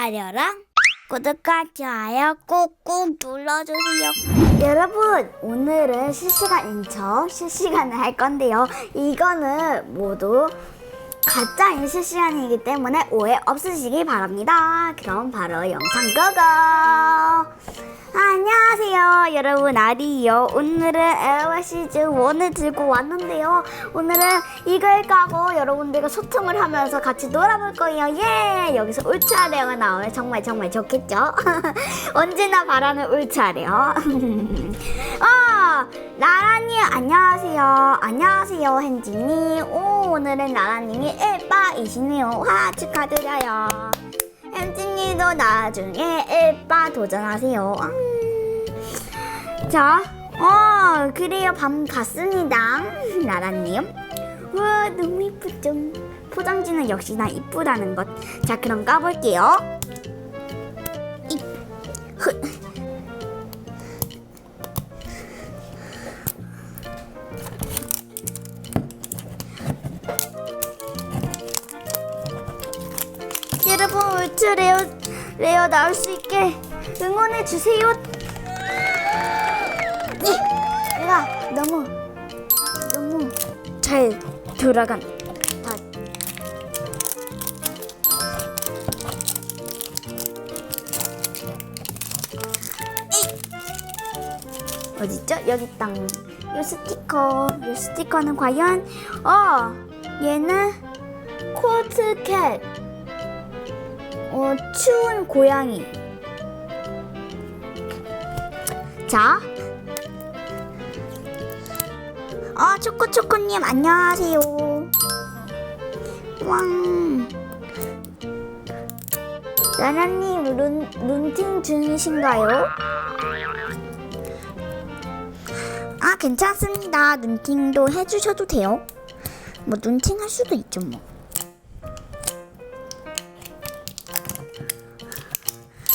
알려랑 구독과 좋아요 꾹꾹 눌러주세요. 여러분, 오늘은 실시간 인척 실시간을 할 건데요. 이거는 모두 가짜인 실시간이기 때문에 오해 없으시기 바랍니다. 그럼 바로 영상 고고! 안녕하세요 여러분, 아리요. 오늘은 에어와 시즌 1을 들고 왔는데요. 오늘은 이걸 까고 여러분들과 소통을 하면서 같이 놀아볼 거예요. 예! 여기서 울트라레어가 나오면 정말 좋겠죠? 언제나 바라는 울트라레어. 나라님 안녕하세요. 안녕하세요 헨지님. 오늘은 나라님이 1빠이시네요. 와, 축하드려요. 햄찌님도 나중에 1빠 도전하세요. 자, 그래요. 밤 갔습니다. 나라님. 와, 너무 이쁘죠? 포장지는 역시나 이쁘다는 것. 자, 그럼 까볼게요. 여러분, 울트레어 나올 수 있게 응원해 주세요. 내가 너무 잘 돌아간. 어딨죠? 여기 있다. 이 스티커는 과연 얘는 콜트캣. 추운 고양이. 자, 초코초코님 안녕하세요. 왕. 나나님 룬팅 중이신가요? 괜찮습니다. 룬팅도 해주셔도 돼요. 뭐 룬팅 할 수도 있죠 뭐.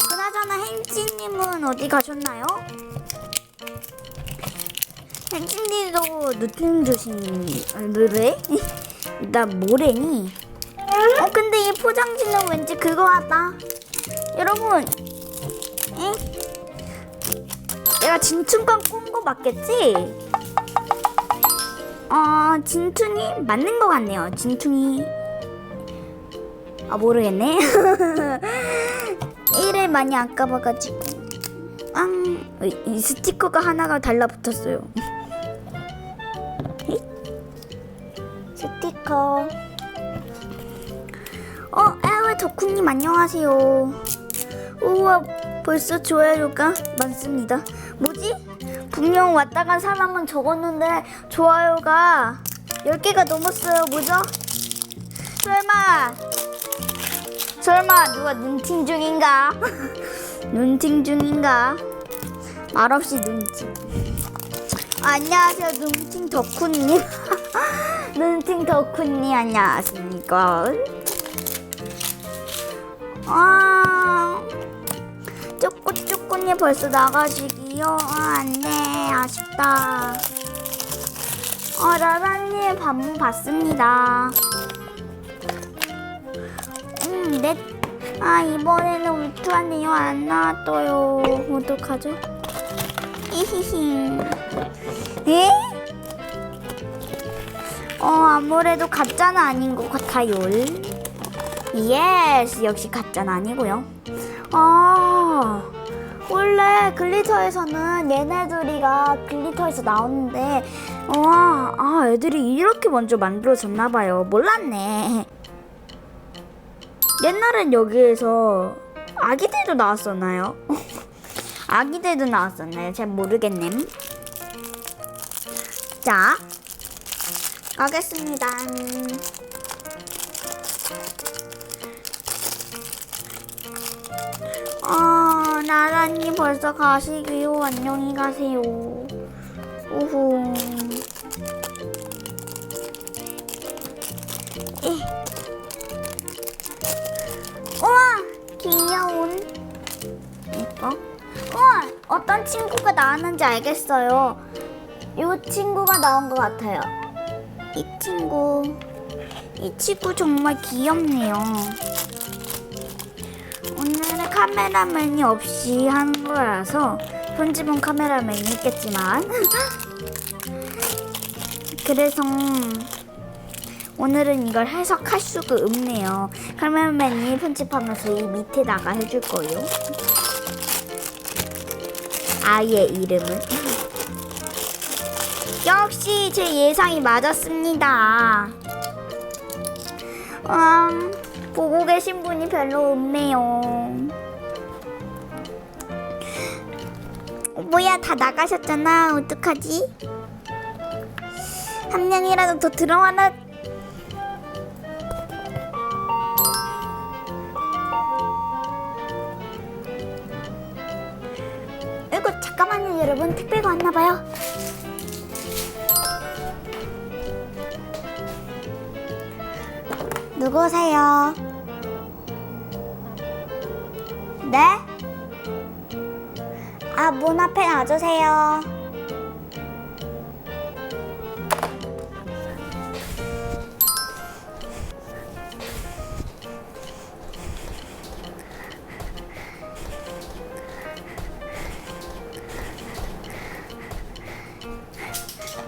그나저나 헨지님은 어디 가셨나요? 헨지님도 룬팅 중이신 왜? 나 뭐래니? 근데 이 포장지는 왠지 그거 같다. 여러분, 내가 진퉁관 꾼 거 맞겠지? 진퉁이 맞는 거 같네요. 진퉁이. 모르겠네. 일을 많이 안 까봐가지고. 이 스티커가 하나가 달라붙었어요. 스티커. 에어의 덕후님 안녕하세요. 우와, 벌써 좋아요가 많습니다. 뭐지? 분명 왔다 간 사람은 적었는데 좋아요가 10개가 넘었어요. 뭐죠? 설마 누가 눈팅 중인가? 눈팅 중인가? 말없이 눈팅. 안녕하세요, 눈팅 덕후님. 눈팅 덕후님 안녕하십니까? 쪼꼬님 벌써 나가시기요? 안돼, 아쉽다. 라라님 방문 봤습니다. 네. 이번에는 울트라네요 안 나왔어요. 어떡하죠? 히히히. 에? 아무래도 가짜는 아닌 것 같아요. 예스, 역시 가짜는 아니고요. 원래 글리터에서는 얘네들이가 글리터에서 나오는데 애들이 이렇게 먼저 만들어졌나봐요. 몰랐네. 옛날엔 여기에서 아기들도 나왔었나요? 아기들도 나왔었나요? 잘 모르겠네. 자, 가겠습니다. 나라님 벌써 가시기요. 안녕히 가세요. 우후. 우와, 귀여운. 어떤 친구가 나왔는지 알겠어요. 이 친구가 나온 것 같아요. 이 친구 정말 귀엽네요. 오늘 카메라맨이 없이 한 거라서 편집은 카메라맨이 있겠지만 그래서 오늘은 이걸 해석할 수가 없네요. 카메라맨이 편집하면서 이 밑에다가 해줄 거예요. 아이의 이름은 역시 제 예상이 맞았습니다. 보고 계신 분이 별로 없네요. 뭐야, 다 나가셨잖아. 어떡하지? 한 명이라도 더 들어와라. 이거 잠깐만요, 여러분. 택배가 왔나봐요. 누구세요? 네? 문 앞에 놔주세요.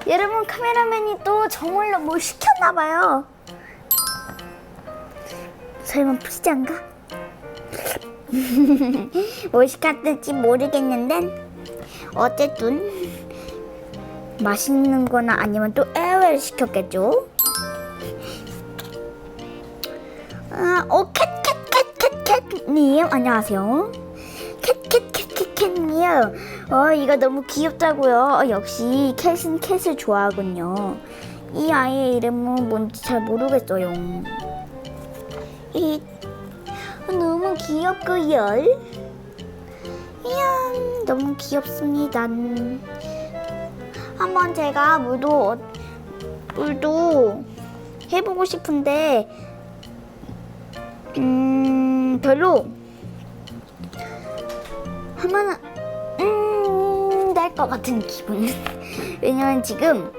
여러분, 카메라맨이 또 저몰라 뭘 시켰나봐요. 설마 푸시장가? 뭘 시켰을지 모르겠는데 어쨌든 맛있는 거나 아니면 또 에어웨를 시켰겠죠? 캣캣캣캣캣님 안녕하세요. 캣캣캣캣캣님 이거 너무 귀엽다고요. 역시 캣은 캣을 좋아하군요. 이 아이의 이름은 뭔지 잘 모르겠어요. 너무 귀엽고요. 이야, 너무 귀엽습니다. 한번 제가 물도 해보고 싶은데 별로 하면은 날 것 같은 기분. 왜냐면 지금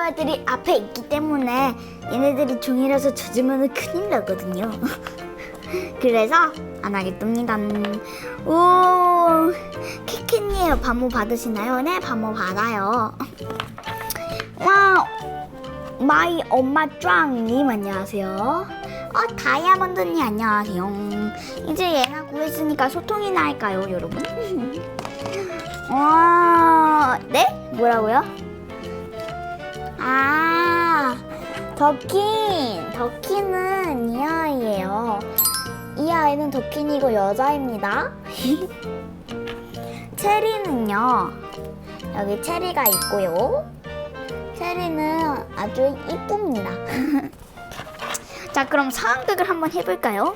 애들이 앞에 있기 때문에 얘네들이 종이라서 젖으면 큰일 나거든요. 그래서 안 하겠답니다. 오, 키키님 반모 받으시나요? 네, 반모 받아요. 와, 마이 엄마 짱님 안녕하세요. 다이아몬드님 안녕하세요. 이제 얘나 구했으니까 소통이나 할까요, 여러분? 네? 뭐라고요? 덕키는 이 아이예요. 이 아이는 덕키이고 여자입니다. 체리는요, 여기 체리가 있고요. 체리는 아주 이쁩니다. 자, 그럼 상황극을 한번 해볼까요?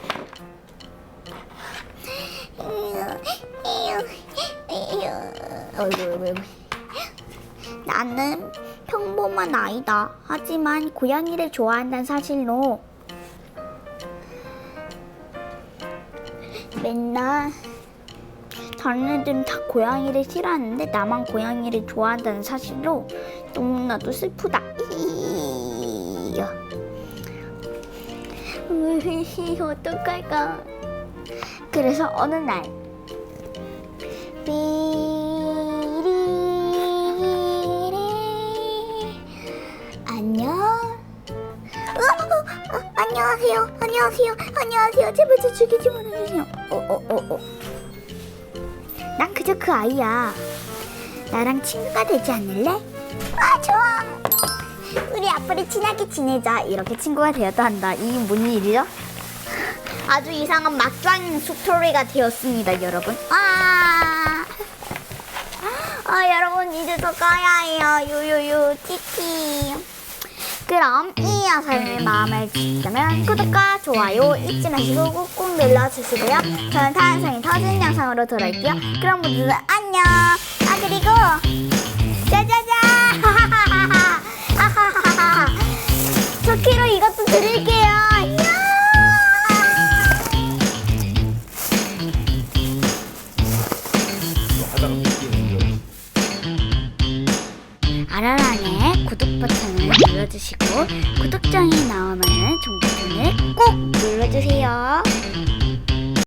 어이구. 나는 평범한 아이다. 하지만 고양이를 좋아한다는 사실로 맨날 다른 애들은 다 고양이를 싫어하는데 나만 고양이를 좋아한다는 사실로 너무나도 슬프다. 어떡할까. 그래서 어느 날 안녕하세요. 제발 저 죽이지 말아주세요. 난 그저 그 아이야. 나랑 친구가 되지 않을래? 좋아. 우리 앞으로 친하게 지내자. 이렇게 친구가 되었다 한다. 이게 뭔 일이죠? 아주 이상한 막장인 스토리가 되었습니다, 여러분. 여러분 이제 더 꺼야 해요. 유유유 티티. 그럼 이 영상이 마음에 드셨다면 구독과 좋아요 잊지 마시고 꾹꾹 눌러주시고요. 저는 다음 영상이 더 좋은 영상으로 돌아올게요. 그럼 모두들 안녕. 그리고 짜자잔. 좋기로 이것도 드릴게요. 안녕. 아라랑의 구독 버튼을 눌러주시고 구독장이 나오면 종 버튼을 꼭 눌러주세요.